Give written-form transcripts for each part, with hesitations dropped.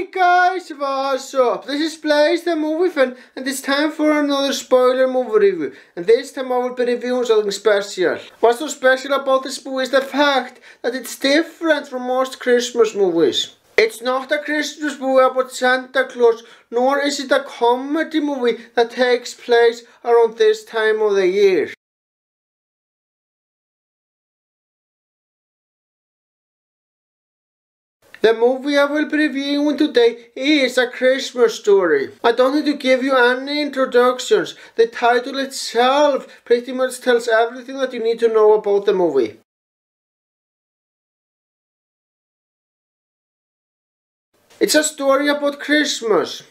Hey guys, what's up? This is Blaze the Movie Fan, and it's time for another spoiler movie review. And this time I will be reviewing something special. What's so special about this movie is the fact that it's different from most Christmas movies. It's not a Christmas movie about Santa Claus, nor is it a comedy movie that takes place around this time of the year. The movie I will be reviewing today is A Christmas Story. I don't need to give you any introductions. The title itself pretty much tells everything that you need to know about the movie. It's a story about Christmas.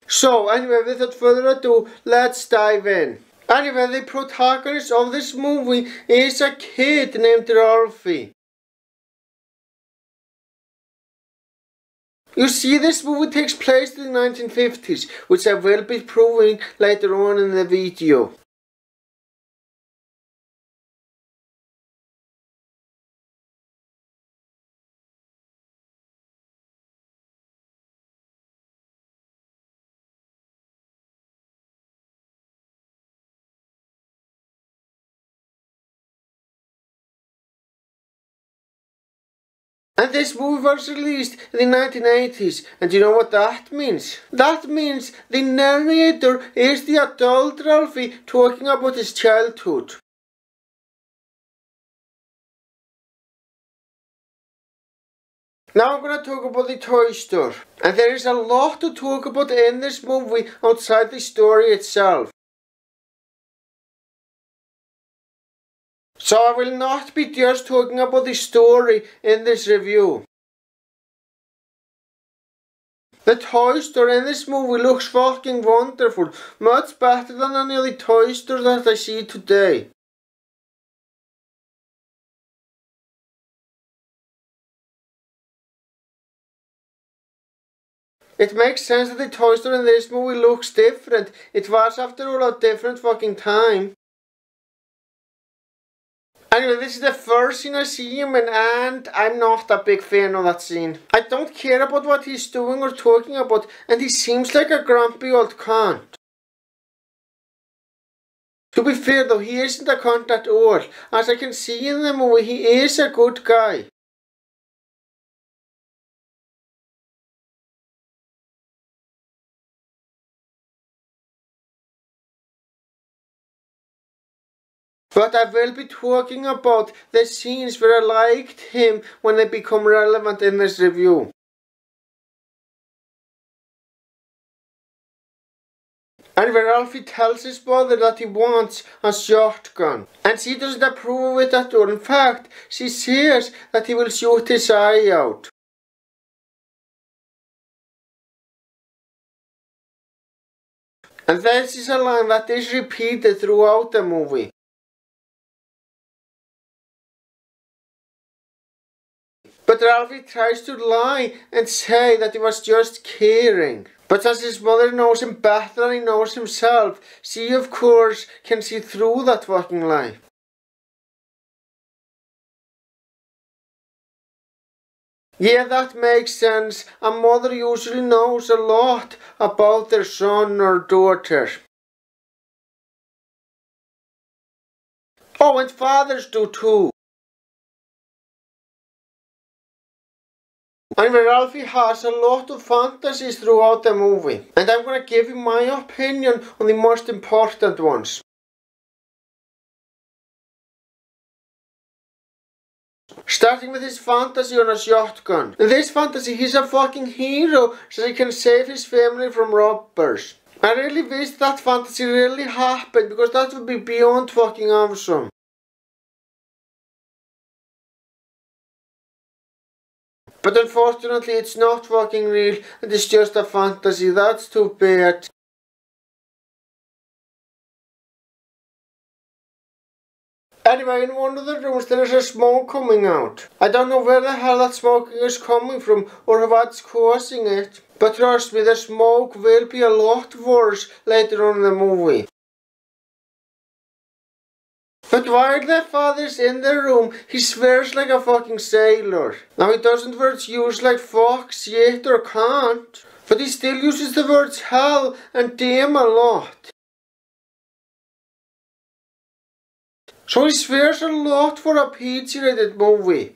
So anyway, without further ado, let's dive in. Anyway, the protagonist of this movie is a kid named Ralphie. You see, this movie takes place in the 1950s, which I will be proving later on in the video. And this movie was released in the 1980s, and you know what that means? That means the narrator is the adult Ralphie talking about his childhood. Now I'm gonna talk about the toy store, and there is a lot to talk about in this movie outside the story itself. So I will not be just talking about the story in this review. The toy store in this movie looks fucking wonderful, much better than any of the toy stores that I see today. It makes sense that the toy store in this movie looks different. It was after all a different fucking time. Anyway, this is the first scene I see him in, and I'm not a big fan of that scene. I don't care about what he's doing or talking about, and he seems like a grumpy old cunt. To be fair though, he isn't a cunt at all. As I can see in the movie, he is a good guy. But I will be talking about the scenes where I liked him when they become relevant in this review. And where Ralphie tells his mother that he wants a shotgun, and she doesn't approve of it at all. In fact, she says that he will shoot his eye out. And this is a line that is repeated throughout the movie. But Ralphie tries to lie and say that he was just caring. But as his mother knows him better than he knows himself, she of course can see through that fucking lie. Yeah, that makes sense. A mother usually knows a lot about their son or daughter. Oh, and fathers do too. And Ralphie has a lot of fantasies throughout the movie, and I'm gonna give you my opinion on the most important ones. Starting with his fantasy on a shotgun. In this fantasy, he's a fucking hero, so he can save his family from robbers. I really wish that fantasy really happened, because that would be beyond fucking awesome. But unfortunately it's not fucking real, and it's just a fantasy. That's too bad. Anyway, in one of the rooms there is a smoke coming out. I don't know where the hell that smoke is coming from or what's causing it. But trust me, the smoke will be a lot worse later on in the movie. But while their father's in the room, he swears like a fucking sailor. Now he doesn't words use like fuck, shit or can't, but he still uses the words hell and damn a lot. So he swears a lot for a PG-rated movie.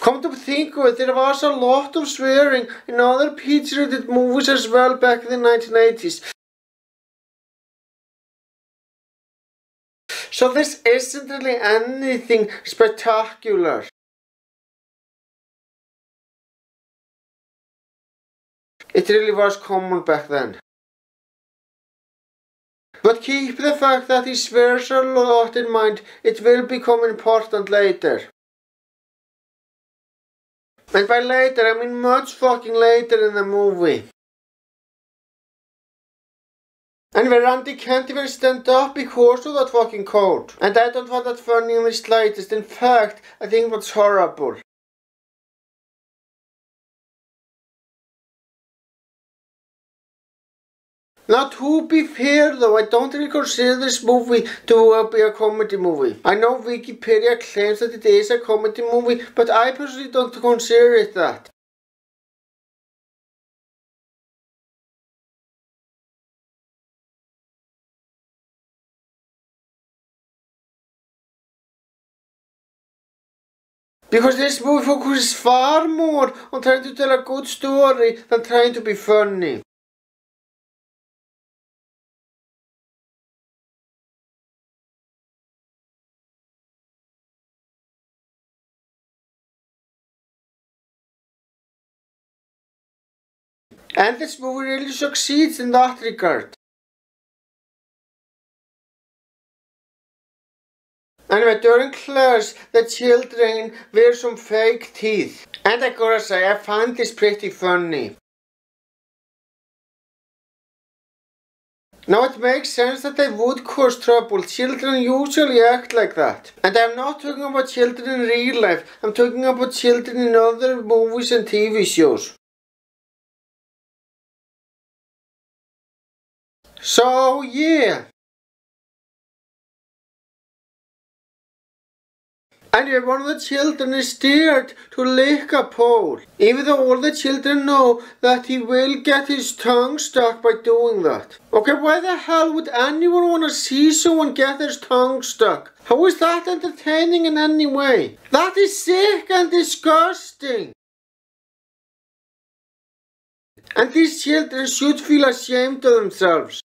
Come to think of it, there was a lot of swearing in other PG-rated movies as well back in the 1980s. So this isn't really anything spectacular. It really was common back then. But keep the fact that he swears a lot in mind, it will become important later. And by later, I mean much fucking later in the movie. And where Randy can't even stand up because of that fucking coat. And I don't find that funny in the slightest. In fact, I think that's horrible. Now to be fair though, I don't really consider this movie to be a comedy movie. I know Wikipedia claims that it is a comedy movie, but I personally don't consider it that. Because this movie focuses far more on trying to tell a good story than trying to be funny. And this movie really succeeds in that regard. Anyway, during class, the children wear some fake teeth. And I gotta say, I find this pretty funny. Now it makes sense that they would cause trouble. Children usually act like that. And I'm not talking about children in real life. I'm talking about children in other movies and TV shows. So yeah. Anyway, one of the children is dared to lick a pole, even though all the children know that he will get his tongue stuck by doing that. Okay, why the hell would anyone want to see someone get his tongue stuck? How is that entertaining in any way? That is sick and disgusting. And these children should feel ashamed of themselves.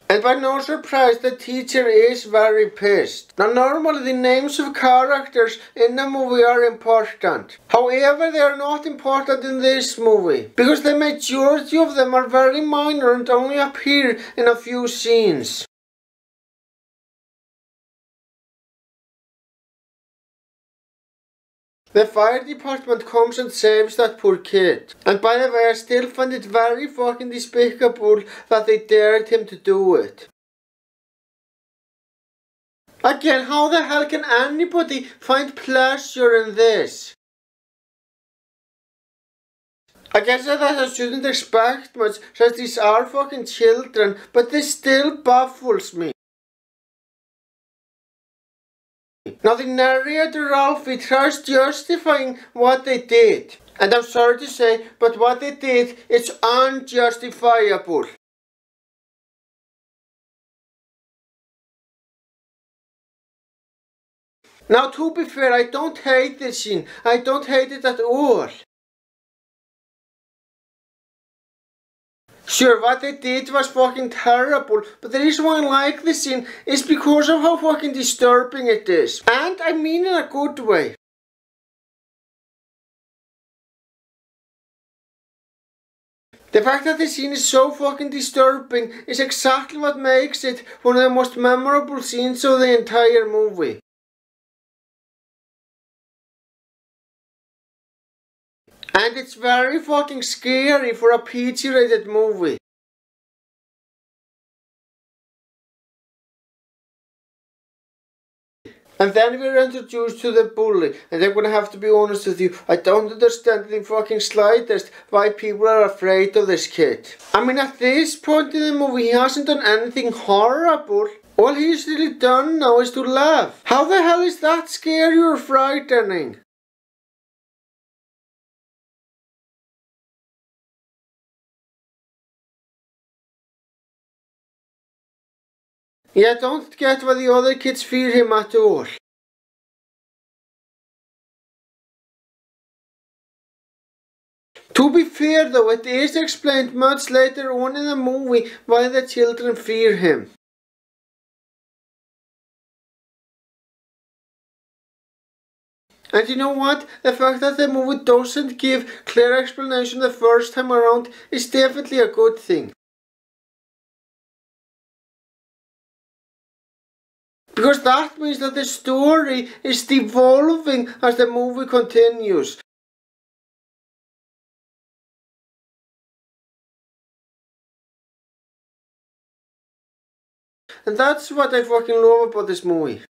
And by no surprise, the teacher is very pissed. Now normally the names of characters in a movie are important. However, they are not important in this movie, because the majority of them are very minor and only appear in a few scenes. The fire department comes and saves that poor kid. And by the way, I still find it very fucking despicable that they dared him to do it. Again, how the hell can anybody find pleasure in this? I guess that I shouldn't expect much since these are fucking children, but this still baffles me. Now the narrator Ralphie tries justifying what they did. And I'm sorry to say, but what they did is unjustifiable. Now to be fair, I don't hate this scene. I don't hate it at all. Sure, what they did was fucking terrible, but the reason why I like this scene is because of how fucking disturbing it is. And I mean in a good way. The fact that the scene is so fucking disturbing is exactly what makes it one of the most memorable scenes of the entire movie. And it's very fucking scary for a PG-rated movie. And then we're introduced to the bully, and I'm gonna have to be honest with you, I don't understand the fucking slightest why people are afraid of this kid. I mean, at this point in the movie, he hasn't done anything horrible. All he's really done now is to laugh. How the hell is that scary or frightening? Yeah, I don't get why the other kids fear him at all. To be fair though, it is explained much later on in the movie why the children fear him. And you know what? The fact that the movie doesn't give clear explanation the first time around is definitely a good thing. Because that means that the story is devolving as the movie continues. And that's what I fucking love about this movie.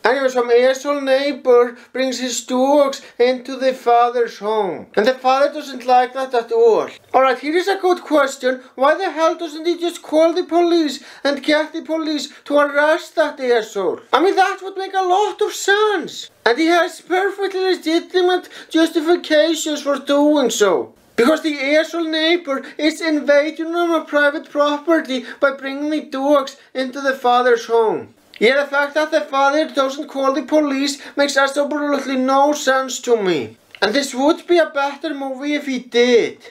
Anyway, some asshole neighbor brings his dogs into the father's home. And the father doesn't like that at all. Alright, here is a good question. Why the hell doesn't he just call the police and get the police to arrest that asshole? I mean, that would make a lot of sense. And he has perfectly legitimate justifications for doing so. Because the asshole neighbor is invading on a private property by bringing the dogs into the father's home. Yeah, the fact that the father doesn't call the police makes absolutely no sense to me. And this would be a better movie if he did.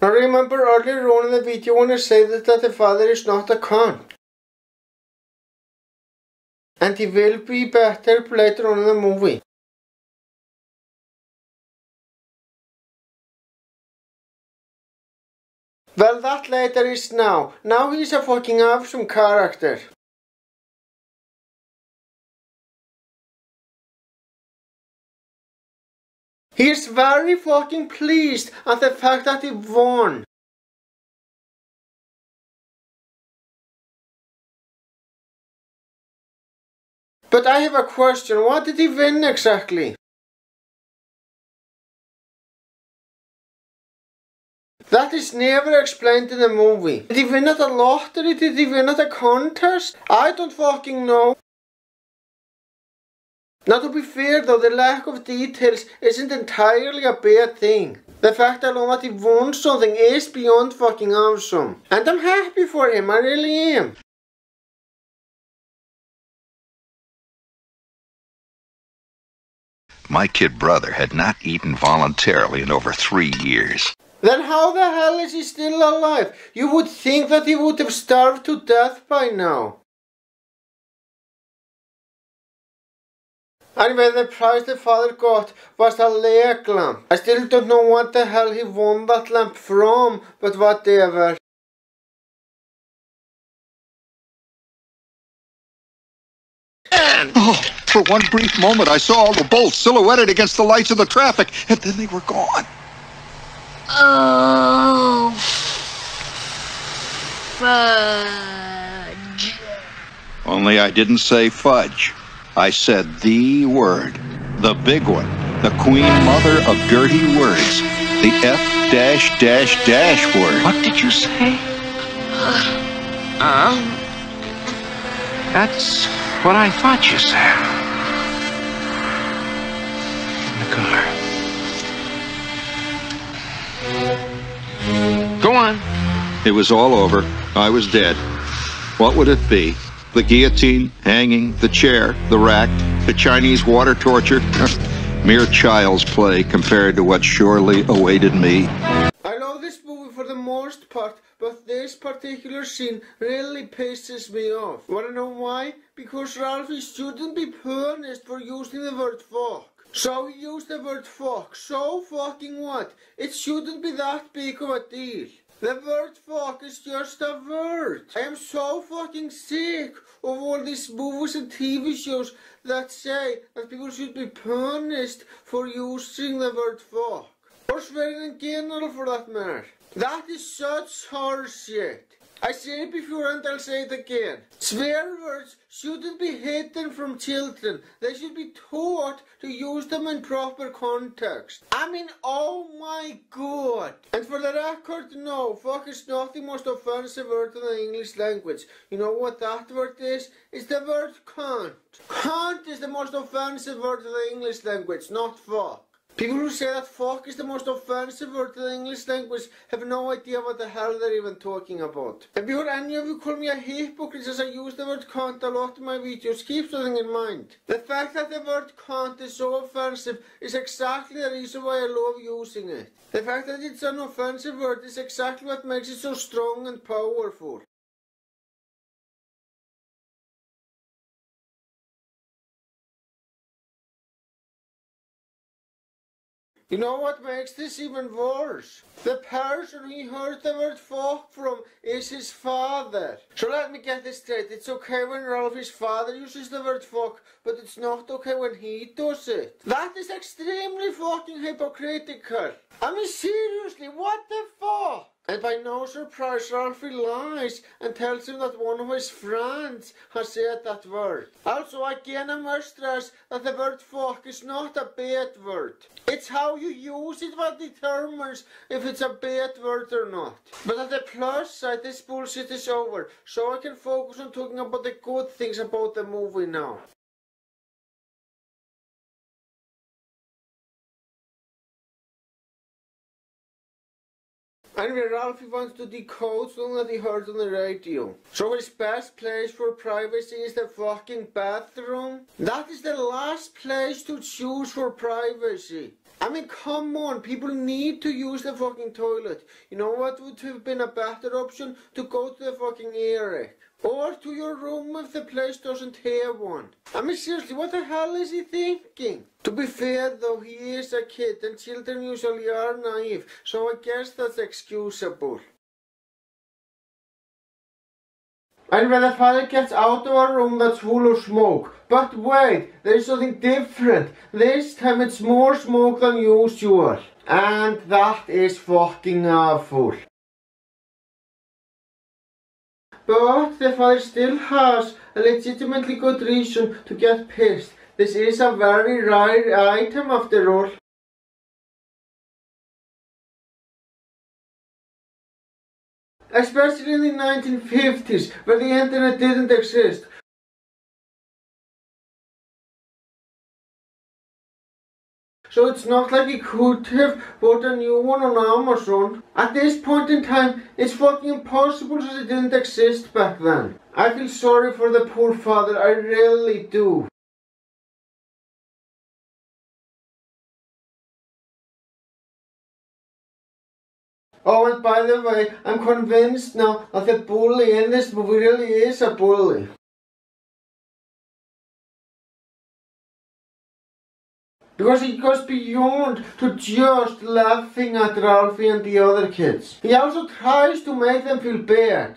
Now remember earlier on in the video when I said that the father is not a cunt. And he will be better later on in the movie. Well, that later is now. Now he's a fucking awesome character. He is very fucking pleased at the fact that he won. But I have a question, what did he win exactly? That is never explained in the movie. Did he win at a lottery? Did he win at a contest? I don't fucking know. Now to be fair though, the lack of details isn't entirely a bad thing. The fact alone that he won something is beyond fucking awesome. And I'm happy for him, I really am. My kid brother had not eaten voluntarily in over 3 years. Then how the hell is he still alive? You would think that he would have starved to death by now. Anyway, the prize the father got was a leg lamp. I still don't know what the hell he won that lamp from, but whatever. Oh, for one brief moment I saw all the bolts silhouetted against the lights of the traffic, and then they were gone. Oh, fudge. Only I didn't say fudge. I said the word. The big one. The queen mother of dirty words. The F-dash-dash-dash word. What did you say? That's what I thought you said. In the car. Go on. It was all over. I was dead. What would it be? The guillotine, hanging, the chair, the rack, the Chinese water torture? Mere child's play compared to what surely awaited me. I love this movie for the most part, but this particular scene really pisses me off. Wanna know why? Because Ralphie shouldn't be punished for using the word fuck. So he used the word fuck. So fucking what? It shouldn't be that big of a deal. The word fuck is just a word. I am so fucking sick of all these movies and TV shows that say that people should be punished for using the word fuck. Or swearing in general for that matter. That is such horseshit. I said it before and I'll say it again. Swear words shouldn't be hidden from children. They should be taught to use them in proper context. I mean, oh my god. And for the record, no, fuck is not the most offensive word in the English language. You know what that word is? It's the word cunt. Cunt is the most offensive word in the English language, not fuck. People who say that fuck is the most offensive word in the English language have no idea what the hell they're even talking about. And before any of you call me a hypocrite as I use the word cunt a lot in my videos, keep something in mind. The fact that the word cunt is so offensive is exactly the reason why I love using it. The fact that it's an offensive word is exactly what makes it so strong and powerful. You know what makes this even worse? The person he heard the word fuck from is his father. So let me get this straight. It's okay when Ralphie's father uses the word fuck, but it's not okay when he does it. That is extremely fucking hypocritical. I mean, seriously, what the fuck? And by no surprise, Ralphie lies and tells him that one of his friends has said that word. Also, again, I must stress that the word fuck is not a bad word. It's how you use it that determines if it's a bad word or not. But on the plus side, this bullshit is over, so I can focus on talking about the good things about the movie now. Anyway, Ralphie wants to decode something that he heard on the radio. So his best place for privacy is the fucking bathroom? That is the last place to choose for privacy. I mean, come on, people need to use the fucking toilet. You know what would have been a better option? To go to the fucking Eric. Or to your room if the place doesn't have one. I mean, seriously, what the hell is he thinking? To be fair though, he is a kid and children usually are naive, so I guess that's excusable. And when the father gets out of a room that's full of smoke. But wait, there's something different. This time it's more smoke than usual. And that is fucking awful. But the father still has a legitimately good reason to get pissed. This is a very rare item after all. Especially in the 1950s, where the internet didn't exist. So it's not like he could have bought a new one on Amazon. At this point in time, it's fucking impossible since it didn't exist back then. I feel sorry for the poor father, I really do. Oh, and by the way, I'm convinced now that the bully in this movie really is a bully. Because he goes beyond to just laughing at Ralphie and the other kids. He also tries to make them feel bad.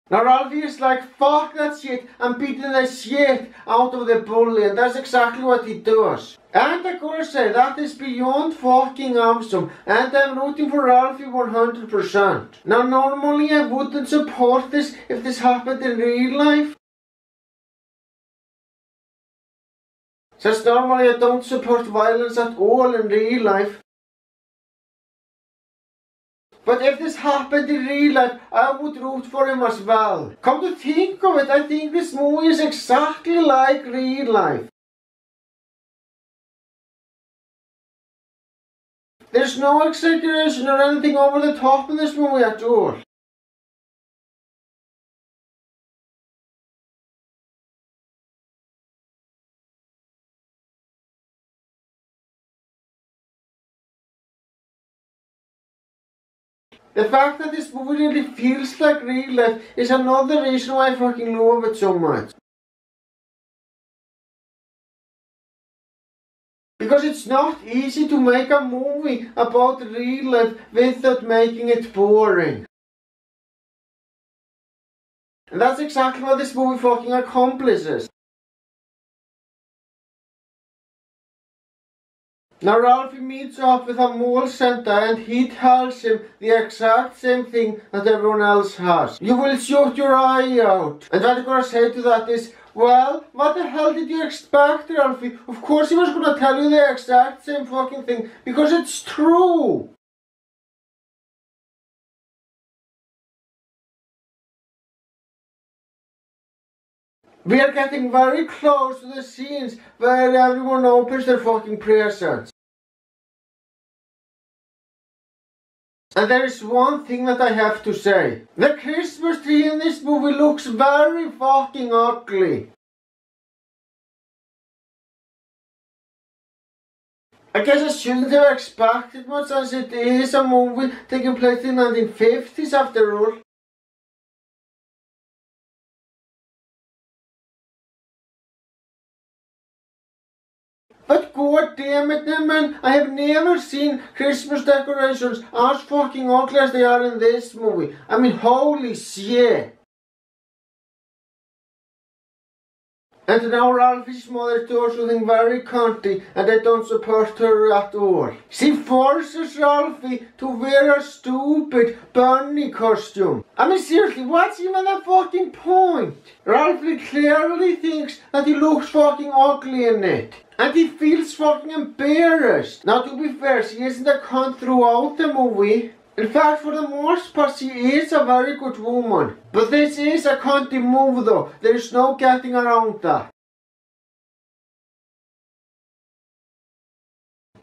Now Ralphie is like, fuck that shit, I'm beating the shit out of the bully, and that's exactly what he does. And I gotta say, that is beyond fucking awesome, and I'm rooting for Ralphie 100%. Now normally I wouldn't support this if this happened in real life. Since normally I don't support violence at all in real life. But if this happened in real life, I would root for him as well. Come to think of it, I think this movie is exactly like real life. There's no exaggeration or anything over the top in this movie at all. The fact that this movie really feels like real life is another reason why I fucking love it so much. Because it's not easy to make a movie about real life without making it boring. And that's exactly what this movie fucking accomplishes. Now Ralphie meets up with a mole Santa and he tells him the exact same thing that everyone else has. You will shoot your eye out. And what I'm gonna say to that is, well, what the hell did you expect, Ralphie? Of course he was gonna tell you the exact same fucking thing, because it's true. We are getting very close to the scenes where everyone opens their fucking presents. And there is one thing that I have to say. The Christmas tree in this movie looks very fucking ugly. I guess I shouldn't have expected much, since it is a movie taking place in the 1950s after all. But god damn it, man, I have never seen Christmas decorations as fucking ugly as they are in this movie. I mean, holy shit. And now Ralphie's mother does something very cunty, and I don't support her at all. She forces Ralphie to wear a stupid bunny costume. I mean, seriously, what's even the fucking point? Ralphie clearly thinks that he looks fucking ugly in it. And he feels fucking embarrassed. Now, to be fair, she isn't a cunt throughout the movie. In fact, for the most part, she is a very good woman. But this is a cunty move though. There's no getting around that.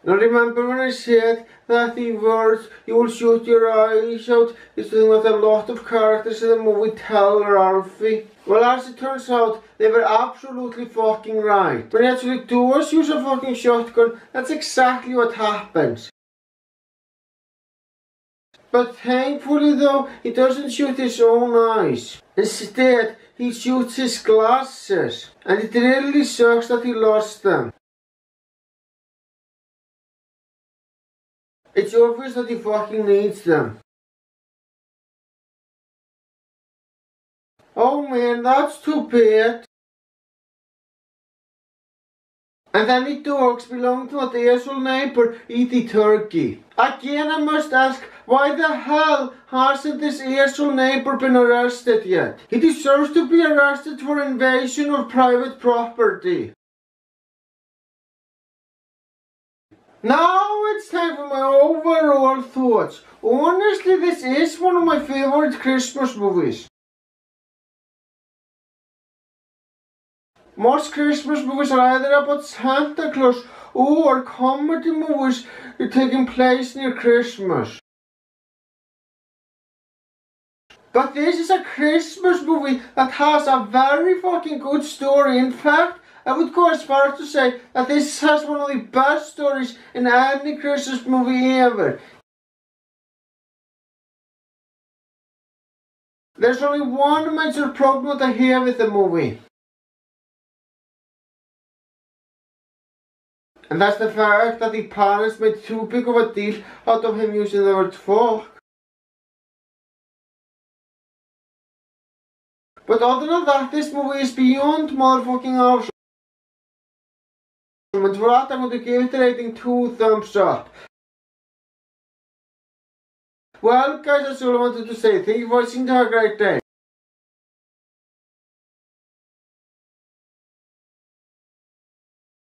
Now remember when I said that the words, you will shoot your eyes out, is the thing that a lot of characters in the movie tell Ralphie? Well, as it turns out, they were absolutely fucking right. When he actually does use a fucking shotgun, that's exactly what happens. But thankfully though, he doesn't shoot his own eyes. Instead, he shoots his glasses. And it really sucks that he lost them. It's obvious that he fucking needs them. Oh man, that's too bad. And then the dogs belong to a asshole neighbor eat the turkey. Again, I must ask, why the hell hasn't this asshole neighbor been arrested yet? He deserves to be arrested for invasion of private property. Now it's time for my overall thoughts. Honestly, this is one of my favorite Christmas movies. Most Christmas movies are either about Santa Claus or comedy movies taking place near Christmas. But this is a Christmas movie that has a very fucking good story. In fact, I would go as far as to say that this has one of the best stories in any Christmas movie ever. There's only one major problem that I have with the movie. And that's the fact that the parents made too big of a deal out of him using the word fuck. But other than that, this movie is beyond motherfucking awesome. And for that, I'm going to give it a rating 2 thumbs up. Well guys, that's all I wanted to say. Thank you for watching. Have a great day.